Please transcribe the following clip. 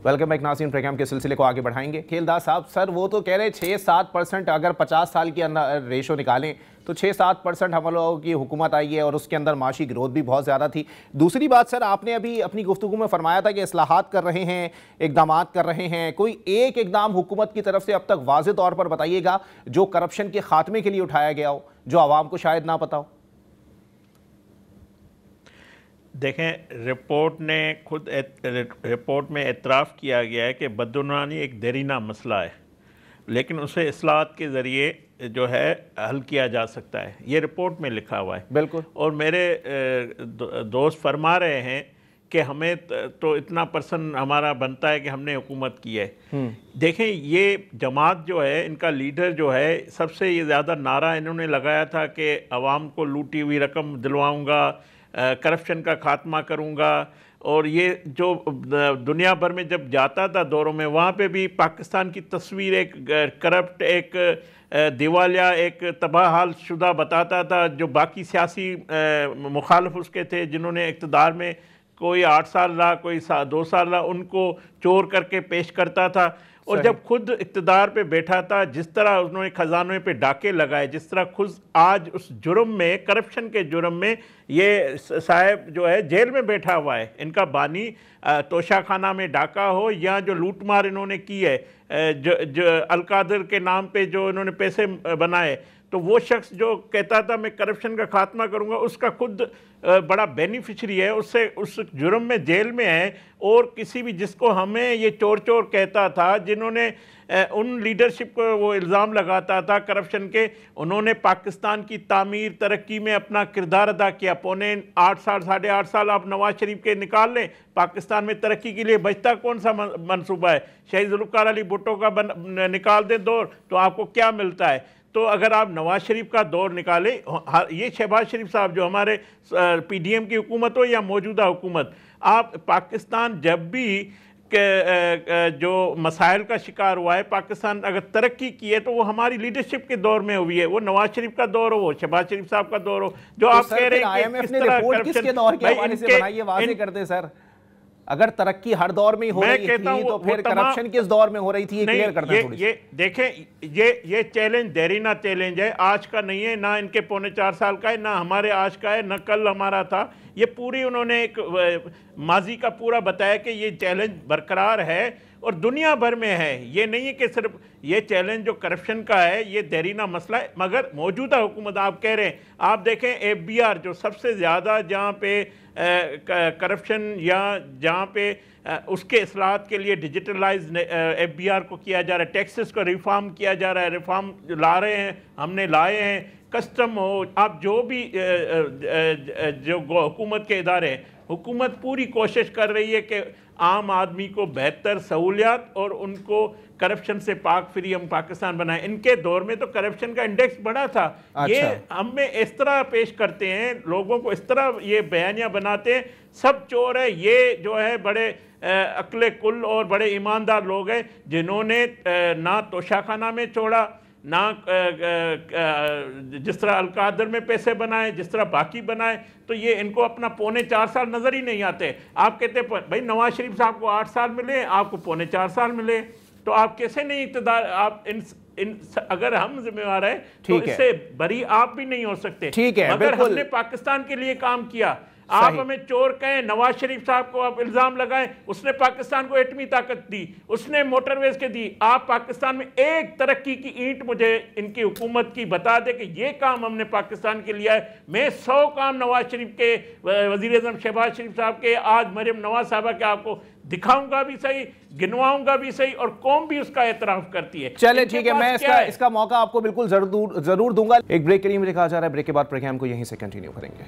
Welcome back नाज़रीन, programme के सिलसिले को आगे बढ़ाएंगे। खेलदार साहब, सर वो तो कह रहे 6-7% अगर 50 साल के अंदर रेशो निकालें तो 6-7% हम लोगों की हुकूमत आई है और उसके अंदर माशी ग्रोथ भी बहुत ज़्यादा थी। दूसरी बात सर, आपने अभी अपनी गुफ्तगू में फरमाया था कि इस्लाहात कर रहे हैं, इक़दामात कर रहे हैं। कोई एक इक़दाम हुकूमत की तरफ से अब तक वाज़े तौर पर बताइएगा जो करप्शन के खात्मे के लिए उठाया गया हो, जो आवाम को शायद ना पता हो। देखें, रिपोर्ट में एतराफ़ किया गया है कि बदउनवानी एक देरीना मसला है, लेकिन उसे इस्लाहात के ज़रिए जो है हल किया जा सकता है। ये रिपोर्ट में लिखा हुआ है। बिल्कुल। और मेरे दोस्त फरमा रहे हैं कि हमें तो इतना % हमारा बनता है कि हमने हुकूमत की है। देखें, ये जमात जो है, इनका लीडर जो है, सबसे ये ज़्यादा नारा इन्होंने लगाया था कि अवाम को लूटी हुई रकम दिलवाऊँगा, करप्शन का खात्मा करूँगा। और ये जो दुनिया भर में जब जाता था दौरों में, वहाँ पे भी पाकिस्तान की तस्वीर एक करप्ट, एक दिवालिया, एक तबाह हाल शुदा बताता था। जो बाकी सियासी मुखालिफ उसके थे, जिन्होंने इक़्तिदार में कोई 8 साल रहा, कोई 2 साल रहा, उनको चोर करके पेश करता था। और जब खुद इक़्तिदार पे बैठा था, जिस तरह उन्होंने ख़जानों पे डाके लगाए, जिस तरह खुद आज उस जुर्म में, करप्शन के जुर्म में ये साहब जो है जेल में बैठा हुआ है। इनका बानी तोशाखाना में डाका हो या जो लूटमार इन्होंने की है, जो अलकादर के नाम पे जो इन्होंने पैसे बनाए, तो वो शख्स जो कहता था मैं करप्शन का खात्मा करूंगा, उसका खुद बड़ा बेनिफिशरी है, उससे उस जुर्म में जेल में है। और किसी भी जिसको हमें ये चोर चोर कहता था, जिन्होंने उन लीडरशिप को वो इल्ज़ाम लगाता था करप्शन के, उन्होंने पाकिस्तान की तामीर तरक्की में अपना किरदार अदा किया। पौने 8 साल, 8.5 साल आप नवाज शरीफ के निकाल लें, पाकिस्तान में तरक्की के लिए बचता कौन सा मनसूबा है? शहीद जुल्फ़िकार अली भुट्टो का निकाल दें दौर, तो आपको क्या मिलता है? तो अगर आप नवाज शरीफ का दौर निकालें, ये शहबाज शरीफ साहब जो हमारे PDM की हुकूमत हो या मौजूदा हुकूमत, आप पाकिस्तान जब भी जो मसाइल का शिकार हुआ है, पाकिस्तान अगर तरक्की की है तो वो हमारी लीडरशिप के दौर में हुई है। वो नवाज शरीफ का दौर हो, वो शहबाज शरीफ साहब का दौर हो। जो आप कह रहे हैं कि किस तरह किसके दौर के हवाले से बनाइए, वाज़ेह कर दें सर। अगर तरक्की हर दौर में ही हो रही थी तो फिर करप्शन किस दौर में हो रही थी, ये क्लियर करना थोड़ी। ये देखें, ये चैलेंज देरीना चैलेंज है, आज का नहीं है, ना इनके पौने 4 साल का है, ना हमारे आज का है, ना कल हमारा था। ये पूरी उन्होंने एक माजी का पूरा बताया कि ये चैलेंज बरकरार है और दुनिया भर में है। ये नहीं है कि सिर्फ ये चैलेंज जो करप्शन का है ये देरीना मसला है, मगर मौजूदा हुकूमत आप कह रहे हैं, आप देखें FBR जो सबसे ज़्यादा जहाँ पे करप्शन या जहाँ पे उसके इस्लाहात के लिए डिजिटलाइज FBR को किया जा रहा है, टैक्सेस को रिफॉर्म किया जा रहा है, रिफॉर्म ला रहे हैं, हमने लाए हैं। कस्टम हो, आप जो भी जो हुकूमत के इदारे हैं, हुकूमत पूरी कोशिश कर रही है कि आम आदमी को बेहतर सहूलियात और उनको करप्शन से पाक फ्री हम पाकिस्तान बनाए। इनके दौर में तो करप्शन का इंडेक्स बढ़ा था। अच्छा। ये हमें इस तरह पेश करते हैं, लोगों को इस तरह ये बयानियाँ बनाते हैं, सब चोर है। ये जो है बड़े अक्ले कुल और बड़े ईमानदार लोग हैं, जिन्होंने ना तोशाखाना में छोड़ा, ना जिस तरह अलकादर में पैसे बनाए, जिस तरह बाकी बनाए। तो ये इनको अपना पौने 4 साल नज़र ही नहीं आते। आप कहते भाई नवाज शरीफ साहब को 8 साल मिले, आपको पौने 4 साल मिले, तो आप कैसे नहीं इक़्तिदार? आप इन अगर हम जिम्मेवार है तो इससे बरी आप भी नहीं हो सकते। ठीक है, मगर हमने पाकिस्तान के लिए काम किया। आप हमें चोर कहें, नवाज शरीफ साहब को आप इल्जाम लगाएं, उसने पाकिस्तान को एटमी ताकत दी, उसने मोटरवेज के दी। आप पाकिस्तान में एक तरक्की की ईंट मुझे इनकी हुकूमत की बता दे कि ये काम हमने पाकिस्तान के लिया है। मैं 100 काम नवाज शरीफ के, वज़ीर आज़म शहबाज शरीफ साहब के, आज मरियम नवाज साहबा के आपको दिखाऊंगा भी सही, गिनवाऊंगा भी सही, और कौम भी उसका एतराफ़ करती है। चले ठीक है, मैं इसका मौका आपको बिल्कुल जरूर दूंगा। एक ब्रेक के लिए मुझे कहा जा रहा है, ब्रेक के बाद प्रोग्राम को यहीं से कंटिन्यू करेंगे।